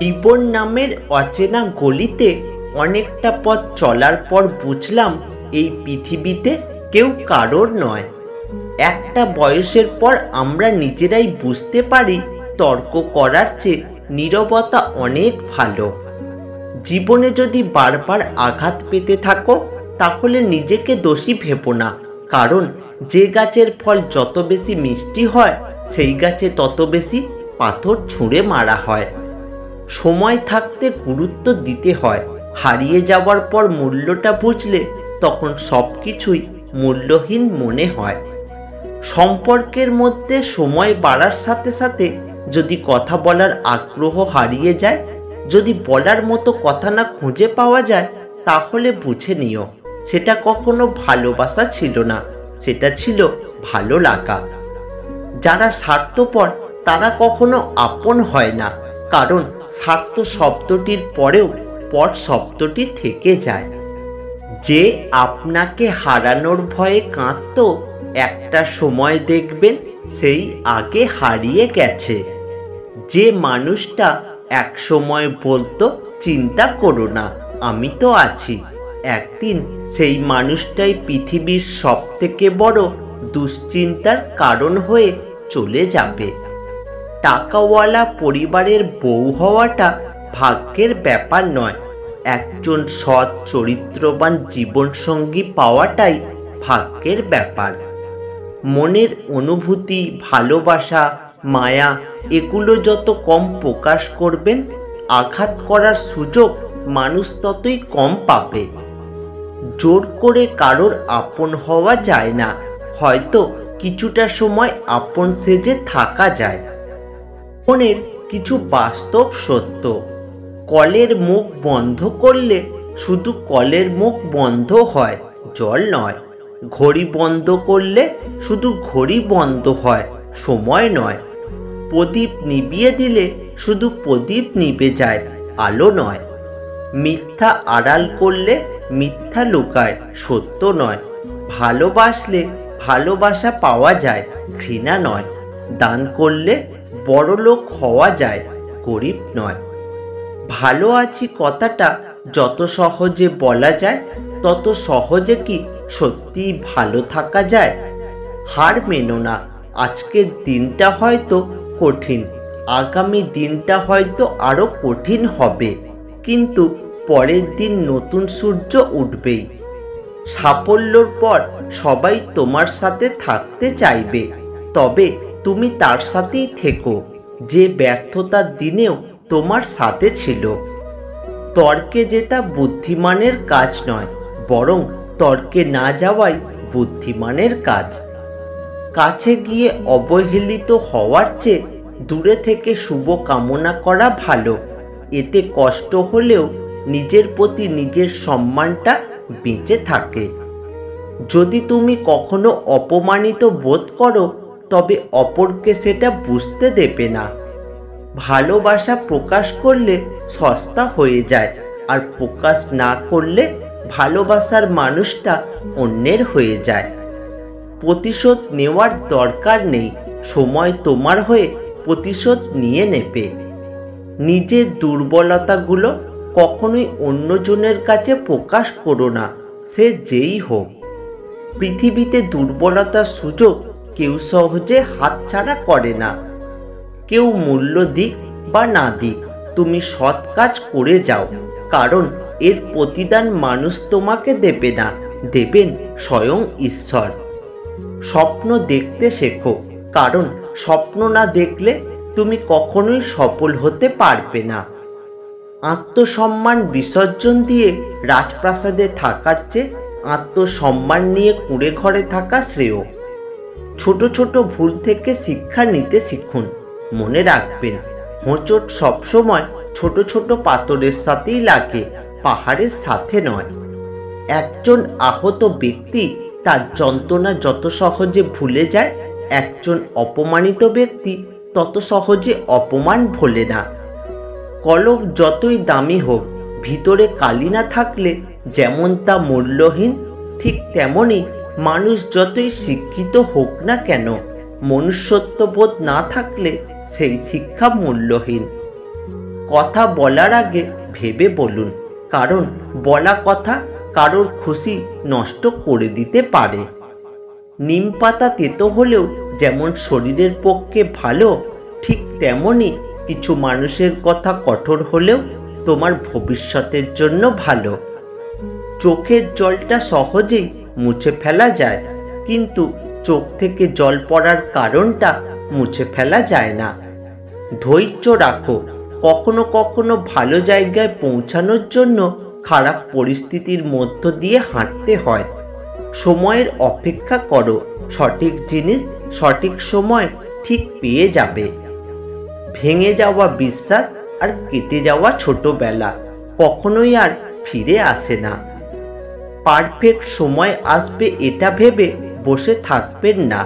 জীবন নামের অচেনা গলিতে অনেকটা পথ চলার পর বুঝলাম এই পৃথিবীতে কেউ কারোর নয়। একটা বয়সের পর আমরা নিজেরাই বুঝতে পারি তর্ক করার চেয়ে নীরবতা অনেক ভালো। জীবনে যদি বারবার আঘাত পেতে থাকো তাহলে নিজেকে দোষী ভেবো না, কারণ যে গাছের ফল যত বেশি মিষ্টি হয় সেই গাছে তত বেশি পাথর ছুঁড়ে মারা হয়। সময় থাকতে গুরুত্ব দিতে হয়, হারিয়ে যাওয়ার পর মূল্যটা বুঝলে তখন সবকিছুই মূল্যহীন মনে হয়। সম্পর্কের মধ্যে সময় বাড়ার সাথে সাথে যদি কথা বলার আগ্রহ হারিয়ে যায়, যদি বলার মতো কথা না খুঁজে পাওয়া যায়, তাহলে বুঝে নিও সেটা কখনো ভালোবাসা ছিল না, সেটা ছিল ভালো লাগা। যারা স্বার্থপর তারা কখনো আপন হয় না, কারণ স্বার্থ শব্দটির পরেও পর শব্দটি থেকে যায়। যে আপনাকে হারানোর ভয়ে কাঁদত, একটা সময় দেখবেন সেই আগে হারিয়ে গেছে। যে মানুষটা এক সময় বলতো চিন্তা করো না আমি তো আছি, একদিন সেই মানুষটাই পৃথিবীর সব থেকে বড় দুশ্চিন্তার কারণ হয়ে চলে যাবে। টাকাওয়ালা পরিবারের বউ হওয়াটা ভাগ্যের ব্যাপার নয়, একজন সৎ চরিত্রবান জীবনসঙ্গী পাওয়াটাই ভাগ্যের ব্যাপার। মনের অনুভূতি, ভালোবাসা, মায়া এগুলো যত কম প্রকাশ করবেন, আঘাত করার সুযোগ মানুষ ততই কম পাবে। জোর করে কারোর আপন হওয়া যায় না, হয়তো কিছুটা সময় আপন সেজে থাকা যায়। মনের কিছু বাস্তব সত্য: কলের মুখ বন্ধ করলে শুধু কলের মুখ বন্ধ হয়, জল নয়। ঘড়ি বন্ধ করলে শুধু ঘড়ি বন্ধ হয়, সময় নয়। প্রদীপ নিভিয়ে দিলে শুধু প্রদীপ নিভে যায়, আলো নয়। মিথ্যা আড়াল করলে মিথ্যা লুকায়, সত্য নয়। ভালোবাসলে ভালোবাসা পাওয়া যায়, ঘৃণা নয়। দান করলে বড়লোক হওয়া যায়, গরিব নয়। ভালো আছি কথাটা যত সহজে বলা যায়, তত সহজে কি সত্যি ভালো থাকা যায়? হার মেনো না, আজকের দিনটা হয়তো কঠিন, আগামী দিনটা হয়তো আরো কঠিন হবে, কিন্তু পরের দিন নতুন সূর্য উঠবেই। সাফল্যর পর সবাই তোমার সাথে থাকতে চাইবে, তবে তুমি তার সাথেই থেকো যে ব্যর্থতার দিনেও তোমার সাথে ছিল। তর্কে জেতা বুদ্ধিমানের কাজ নয়, বরং তর্কে না যাওয়াই বুদ্ধিমানের কাজ। কাছে গিয়ে অবহেলিত হওয়ার চেয়ে দূরে থেকে শুভ কামনা করা ভালো। এতে কষ্ট হলেও নিজের প্রতি নিজের সম্মানটা বেঁচে থাকে। যদি তুমি কখনো অপমানিত বোধ করো, তবে অপরকে সেটা বুঝতে দেবে না। ভালোবাসা প্রকাশ করলে সস্তা হয়ে যায়, আর প্রকাশ না করলে ভালোবাসার মানুষটা অন্যের হয়ে যায়। প্রতিশোধ নেওয়ার দরকার নেই, সময় তোমার হয়ে প্রতিশোধ নিয়ে নেবে। নিজের দুর্বলতাগুলো কখনোই অন্যজনের কাছে প্রকাশ করো না, সে যেই হোক। পৃথিবীতে দুর্বলতার সুযোগ কেউ সহজে হাতছাড়া করে না। কেউ মূল্য দিক বা না দিক, তুমি সৎ কাজ করে যাও, কারণ এর প্রতিদান মানুষ তোমাকে দেবে না, দেবেন স্বয়ং ঈশ্বর। স্বপ্ন দেখতে শেখো, কারণ স্বপ্ন না দেখলে তুমি কখনোই সফল হতে পারবে না। আত্মসম্মান বিসর্জন দিয়ে রাজপ্রাসাদে থাকার চেয়ে আত্মসম্মান নিয়ে কুঁড়ে ঘরে থাকা শ্রেয়। ছোট ছোট ভুল থেকে শিক্ষা নিতে শিখুন। মনে রাখবেন, হোঁচট সবসময় ছোট ছোট পাথরের সাথেই লাগে, পাহাড়ের সাথে নয়। একজন আহত ব্যক্তি তার যন্ত্রণা যত সহজে ভুলে যায়, একজন অপমানিত ব্যক্তি তত সহজে অপমান ভোলে না। কলম যতই দামি হোক, ভিতরে কালি না থাকলে যেমন তা মূল্যহীন, ঠিক তেমনি মানুষ যতই শিক্ষিত হোক না কেন, মনুষ্যত্ববোধ না থাকলে সেই শিক্ষা মূল্যহীন। কথা বলার আগে ভেবে বলুন, কারণ বলা কথা কারোর খুশি নষ্ট করে দিতে পারে। নিম পাতা তেতো হলেও যেমন শরীরের পক্ষে ভালো, ঠিক তেমনই কিছু মানুষের কথা কঠোর হলেও তোমার ভবিষ্যতের জন্য ভালো। চোখের জলটা সহজেই মুছে ফেলা যায়, কিন্তু চোখ থেকে জল পড়ার কারণটা মুছে ফেলা যায় না। ধৈর্য রাখো, কখনো কখনো ভালো জায়গায় পৌঁছানোর জন্য খারাপ পরিস্থিতির মধ্য দিয়ে হাঁটতে হয়। সময়ের অপেক্ষা করো, সঠিক জিনিস সঠিক সময় ঠিক পেয়ে যাবে। ভেঙে যাওয়া বিশ্বাস আর কেটে যাওয়া ছোটবেলা কখনোই আর ফিরে আসে না। পারফেক্ট সময় আসবে এটা ভেবে বসে থাকবেন না।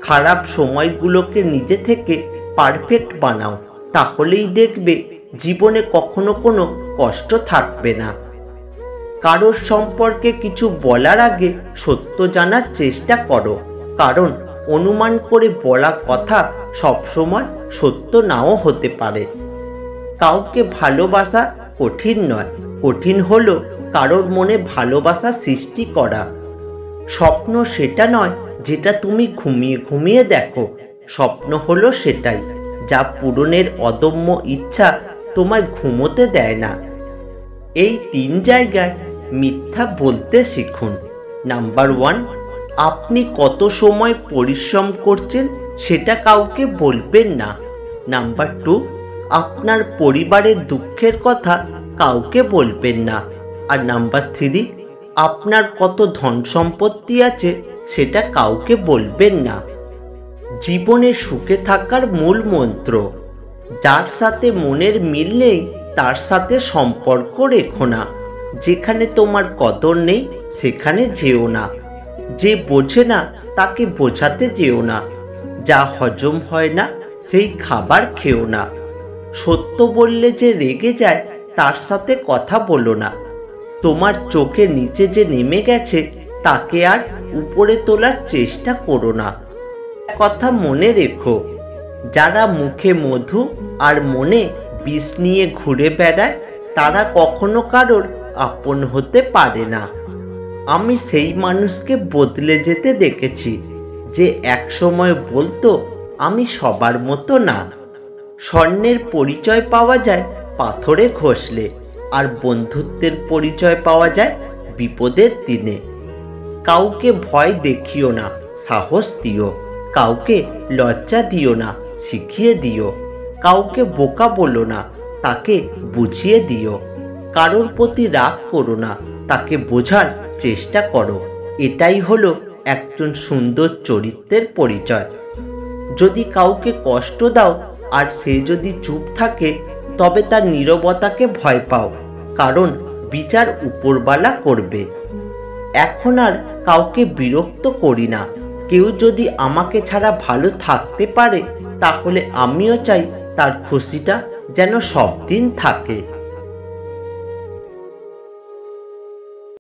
খারাপ সময়গুলোকে নিজে থেকে পারফেক্ট বানাও, তাহলেই দেখবে জীবনে কখনো কোনো কষ্ট থাকবে না। কারোর সম্পর্কে কিছু বলার আগে সত্য জানার চেষ্টা করো, কারণ অনুমান করে বলা কথা সবসময় সত্য নাও হতে পারে। কাউকে ভালোবাসা কঠিন নয়, কঠিন হলো কারোর মনে ভালোবাসা সৃষ্টি করা। স্বপ্ন সেটা নয় যেটা তুমি ঘুমিয়ে ঘুমিয়ে দেখো, স্বপ্ন হলো সেটাই যা পূরণের অদম্য ইচ্ছা তোমায় ঘুমোতে দেয় না। এই 3 জায়গায় মিথ্যা বলতে শিখুন। নাম্বার 1, আপনি কত সময় পরিশ্রম করছেন সেটা কাউকে বলবেন না। নাম্বার 2, আপনার পরিবারের দুঃখের কথা কাউকে বলবেন না। আর নাম্বার 3, আপনার কত ধন সম্পত্তি আছে সেটা কাউকে বলবেন না। জীবনে সুখে থাকার মূল মন্ত্র, যার সাথে মনের মিল নেই তার সাথে সম্পর্ক রেখো না। যেখানে তোমার কদর নেই সেখানে যেও না। যে বোঝে না তাকে বোঝাতে যেও না। যা হজম হয় না সেই খাবার খেও না। সত্য বললে যে রেগে যায় তার সাথে কথা বলো না। তোমার চোখের নিচে যে নেমে গেছে তাকে আর উপরে তোলার চেষ্টা করো না। কথা মনে রেখো, যারা মুখে মধু আর মনে বিষ নিয়ে ঘুরে বেড়ায় তারা কখনো কারোর আপন হতে পারে না। আমি সেই মানুষকে বদলে যেতে দেখেছি যে একসময় বলতো আমি সবার মতো না। স্বর্ণের পরিচয় পাওয়া যায় পাথরে ঘষলে, আর বন্ধুত্বের পরিচয় পাওয়া যায় বিপদের দিনে। কাউকে ভয় দেখিও না, সাহস দিও। কাউকে লজ্জা দিও না, শিখিয়ে দিও। কাউকে বোকা বলো না, তাকে বুঝিয়ে দিও। কারোর প্রতি রাগ করো না, তাকে বোঝার চেষ্টা করো। এটাই হলো একজন সুন্দর চরিত্রের পরিচয়। যদি কাউকে কষ্ট দাও আর সে যদি চুপ থাকে, তবে তার নীরবতাকে ভয় পাও, কারণ বিচার উপরওয়ালা করবে। এখন আর কাউকে বিরক্ত করি না। কেউ যদি আমাকে ছাড়া ভালো থাকতে পারে, তাহলে আমিও চাই তার খুশিটা যেন সব দিন থাকে।